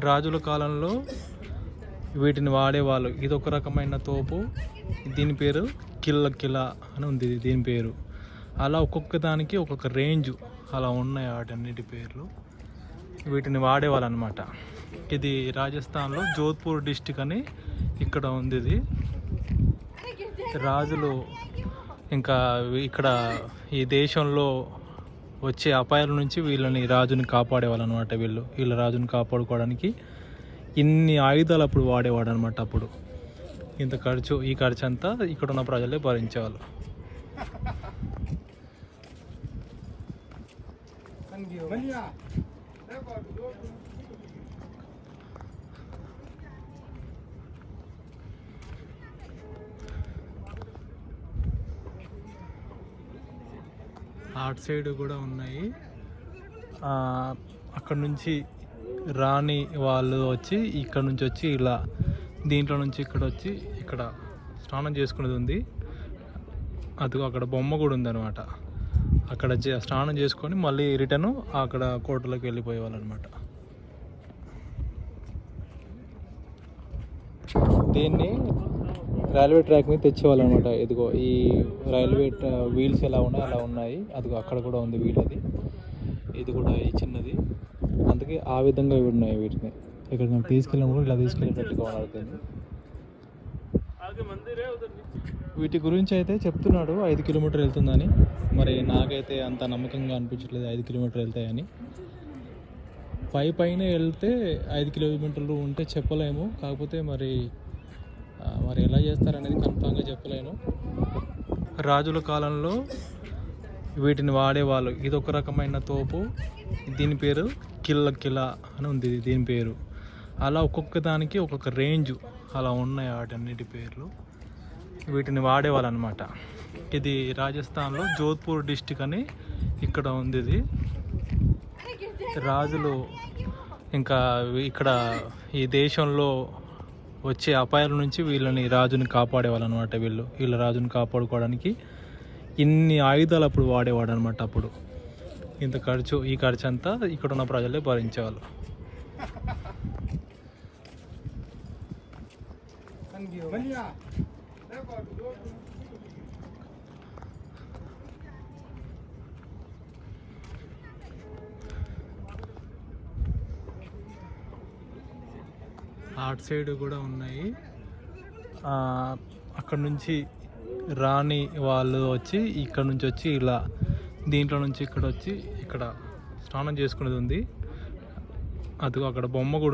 రాజుల కాలంలో వీటిని వాడేవాళ్ళు. ఇది ఒక రకమైన తోపు. దీని పేరు కిల్ల అని ఉంది దీని పేరు. అలా ఒక్కొక్క దానికి ఒక్కొక్క రేంజ్ అలా ఉన్నాయి వాటన్నిటి పేర్లు. వీటిని వాడేవాళ్ళు అనమాట. ఇది రాజస్థాన్లో జోధ్పూర్ డిస్టిక్ అని ఇక్కడ ఉంది. ఇది రాజులు ఇంకా ఇక్కడ ఈ దేశంలో వచ్చే అపాయాల నుంచి రాజుని కాపాడేవాళ్ళు అనమాట. వీళ్ళ రాజుని కాపాడుకోవడానికి ఇన్ని ఆయుధాలు అప్పుడు వాడేవాడు అనమాట. అప్పుడు ఈ ఖర్చు అంతా ఇక్కడ ఉన్న ప్రజలే భరించేవాళ్ళు. అటు సైడ్ కూడా ఉన్నాయి. అక్కడ నుంచి రాణి వాళ్ళు వచ్చి ఇక్కడ నుంచి వచ్చి ఇలా దీంట్లో నుంచి ఇక్కడ స్నానం చేసుకునేది ఉంది. అది అక్కడ బొమ్మ కూడా ఉందన్నమాట. అక్కడ స్నానం చేసుకొని మళ్ళీ రిటర్న్ అక్కడ కోటలోకి వెళ్ళిపోయేవాళ్ళు అనమాట. దీన్ని రైల్వే ట్రాక్ మీద తెచ్చేవాళ్ళు అనమాట. ఇదిగో ఈ రైల్వే వీల్స్ ఎలా ఉన్నాయి అలా ఉన్నాయి. అదిగో అక్కడ కూడా ఉంది వీల్. ఇది కూడా ఈ చిన్నది. అందుకే ఆ విధంగా ఇవి ఉన్నాయి. వీటిని ఇక్కడ తీసుకెళ్ళినప్పుడు ఇలా తీసుకెళ్ళేటట్టుగా అవుతుంది. వీటి గురించి అయితే చెప్తున్నాడు 5 కిలోమీటర్లు వెళ్తుందని. మరి నాకైతే అంత నమ్మకంగా అనిపించట్లేదు 5 కిలోమీటర్లు వెళ్తాయని. పైన వెళ్తే 5 కిలోమీటర్లు ఉంటే చెప్పలేము. కాకపోతే మరి ఎలా చేస్తారనేది కన్ఫామ్గా చెప్పలేను. రాజుల కాలంలో వీటిని వాడేవాళ్ళు. ఇది ఒక రకమైన తోపు. దీని పేరు కిల్ల అని ఉంది దీని పేరు. అలా ఒక్కొక్క దానికి ఒక్కొక్క రేంజ్ అలా ఉన్నాయి వాటన్నిటి పేర్లు. వీటిని వాడేవాళ్ళు అనమాట. ఇది రాజస్థాన్లో జోధ్పూర్ డిస్టిక్ అని ఇక్కడ ఉంది. ఇది రాజులు ఇంకా ఇక్కడ ఈ దేశంలో వచ్చే అపాయాల నుంచి రాజుని కాపాడేవాళ్ళు అనమాట. వీళ్ళ రాజుని కాపాడుకోవడానికి ఇన్ని ఆయుధాలు అప్పుడు వాడేవాడు అనమాట. అప్పుడు ఈ ఖర్చు అంతా ఇక్కడ ఉన్న ప్రజలే భరించేవాళ్ళు. అటు సైడ్ కూడా ఉన్నాయి. అక్కడ నుంచి రాణి వాళ్ళు వచ్చి ఇక్కడ నుంచి వచ్చి ఇలా దీంట్లో నుంచి ఇక్కడ స్నానం చేసుకునేది ఉంది. అది అక్కడ బొమ్మ కూడా ఉంది.